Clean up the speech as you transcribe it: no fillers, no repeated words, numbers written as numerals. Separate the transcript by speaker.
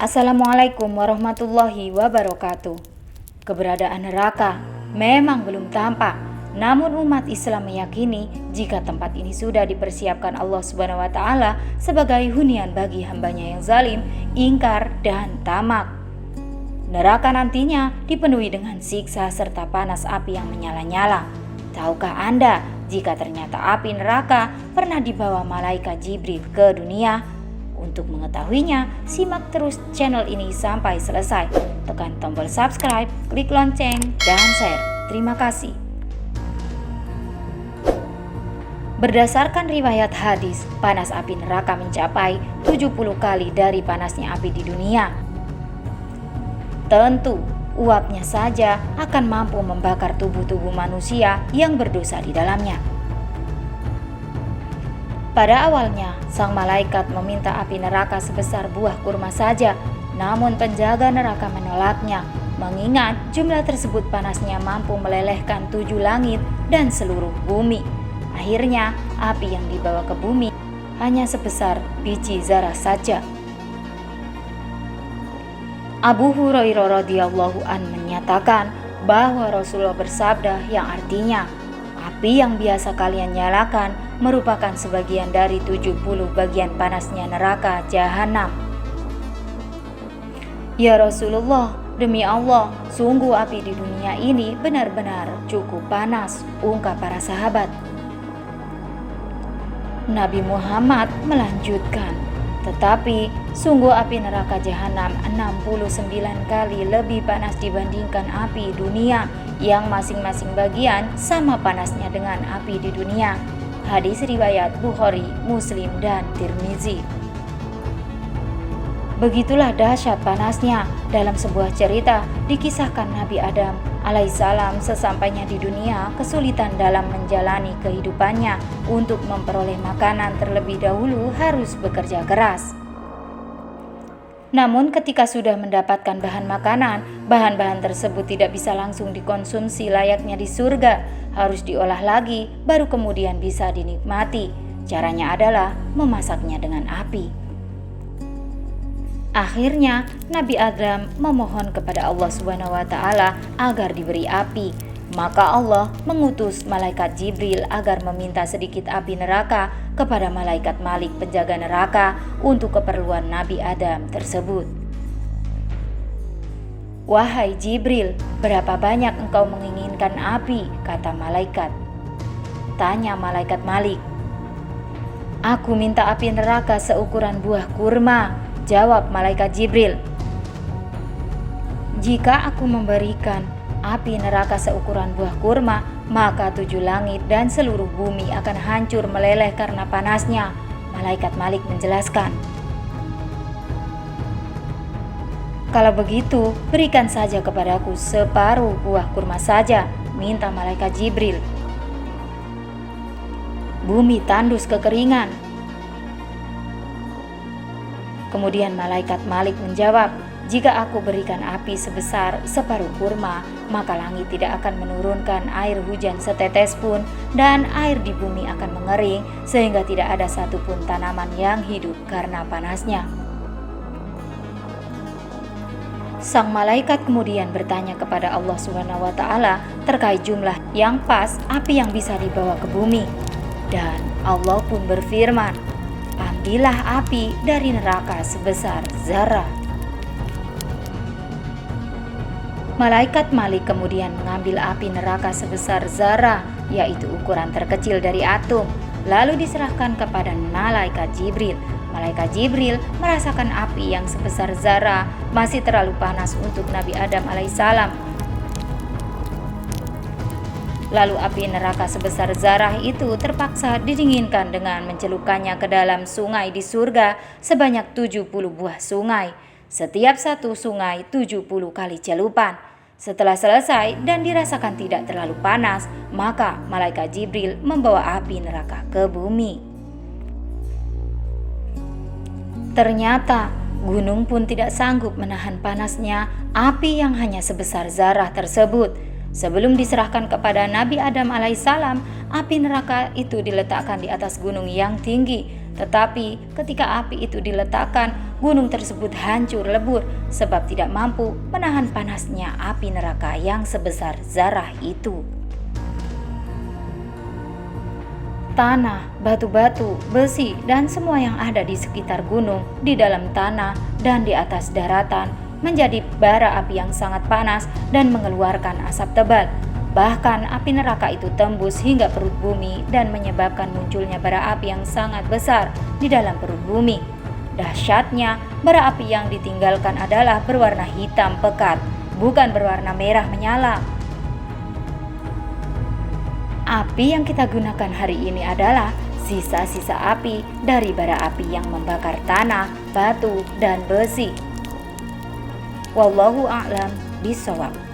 Speaker 1: Assalamualaikum warahmatullahi wabarakatuh. Keberadaan neraka memang belum tampak, namun umat Islam meyakini jika tempat ini sudah dipersiapkan Allah Subhanahu wa Ta'ala sebagai hunian bagi hambanya yang zalim, ingkar, dan tamak. Neraka nantinya dipenuhi dengan siksa serta panas api yang menyala-nyala. Tahukah Anda jika ternyata api neraka pernah dibawa malaikat Jibril ke dunia? Untuk mengetahuinya, simak terus channel ini sampai selesai. Tekan tombol subscribe, klik lonceng, dan share. Terima kasih. Berdasarkan riwayat hadis, panas api neraka mencapai 70 kali dari panasnya api di dunia. Tentu, uapnya saja akan mampu membakar tubuh-tubuh manusia yang berdosa di dalamnya. Pada awalnya, sang malaikat meminta api neraka sebesar buah kurma saja, namun penjaga neraka menolaknya, mengingat jumlah tersebut panasnya mampu melelehkan 7 langit dan seluruh bumi. Akhirnya, api yang dibawa ke bumi hanya sebesar biji zarah saja. Abu Hurairah radhiyallahu an menyatakan bahwa Rasulullah bersabda yang artinya, api yang biasa kalian nyalakan merupakan sebagian dari 70 bagian panasnya neraka jahanam. Ya Rasulullah, demi Allah, sungguh api di dunia ini benar-benar cukup panas, ungkap para sahabat. Nabi Muhammad melanjutkan, tetapi sungguh api neraka jahanam 69 kali lebih panas dibandingkan api dunia yang masing-masing bagian sama panasnya dengan api di dunia. Hadis riwayat Bukhari, Muslim, dan Tirmizi. Begitulah dahsyat panasnya. Dalam sebuah cerita dikisahkan Nabi Adam alaihissalam sesampainya di dunia kesulitan dalam menjalani kehidupannya. Untuk memperoleh makanan terlebih dahulu harus bekerja keras. Namun ketika sudah mendapatkan bahan makanan, bahan-bahan tersebut tidak bisa langsung dikonsumsi layaknya di surga, harus diolah lagi baru kemudian bisa dinikmati. Caranya adalah memasaknya dengan api. Akhirnya Nabi Adam memohon kepada Allah Subhanahu wa Ta'ala agar diberi api. Maka Allah mengutus malaikat Jibril agar meminta sedikit api neraka kepada malaikat Malik penjaga neraka untuk keperluan Nabi Adam tersebut. Wahai Jibril, berapa banyak engkau menginginkan api? Kata malaikat. Tanya malaikat Malik. Aku minta api neraka seukuran buah kurma, jawab malaikat Jibril. Jika aku memberikan api neraka seukuran buah kurma, maka 7 langit dan seluruh bumi akan hancur meleleh karena panasnya. Malaikat Malik menjelaskan. Kalau begitu, berikan saja kepadaku separuh buah kurma saja, minta malaikat Jibril. Bumi tandus kekeringan. Kemudian malaikat Malik menjawab, jika aku berikan api sebesar separuh kurma, maka langit tidak akan menurunkan air hujan setetes pun dan air di bumi akan mengering sehingga tidak ada satupun tanaman yang hidup karena panasnya. Sang malaikat kemudian bertanya kepada Allah Subhanahu wa Ta'ala terkait jumlah yang pas api yang bisa dibawa ke bumi. Dan Allah pun berfirman, ambillah api dari neraka sebesar zarah. Malaikat Malik kemudian mengambil api neraka sebesar zarah, yaitu ukuran terkecil dari atom, lalu diserahkan kepada malaikat Jibril. Malaikat Jibril merasakan api yang sebesar zarah masih terlalu panas untuk Nabi Adam alaihissalam. Lalu api neraka sebesar zarah itu terpaksa didinginkan dengan mencelupkannya ke dalam sungai di surga sebanyak 70 buah sungai. Setiap satu sungai 70 kali celupan. Setelah selesai dan dirasakan tidak terlalu panas, maka malaikat Jibril membawa api neraka ke bumi. Ternyata gunung pun tidak sanggup menahan panasnya api yang hanya sebesar zarah tersebut. Sebelum diserahkan kepada Nabi Adam alaihissalam, api neraka itu diletakkan di atas gunung yang tinggi. Tetapi ketika api itu diletakkan, gunung tersebut hancur lebur sebab tidak mampu menahan panasnya api neraka yang sebesar zarah itu. Tanah, batu-batu, besi, dan semua yang ada di sekitar gunung, di dalam tanah, dan di atas daratan menjadi bara api yang sangat panas dan mengeluarkan asap tebal. Bahkan api neraka itu tembus hingga perut bumi dan menyebabkan munculnya bara api yang sangat besar di dalam perut bumi. Dahsyatnya, bara api yang ditinggalkan adalah berwarna hitam pekat, bukan berwarna merah menyala. Api yang kita gunakan hari ini adalah sisa-sisa api dari bara api yang membakar tanah, batu, dan besi. Wallahu a'lam bishawab.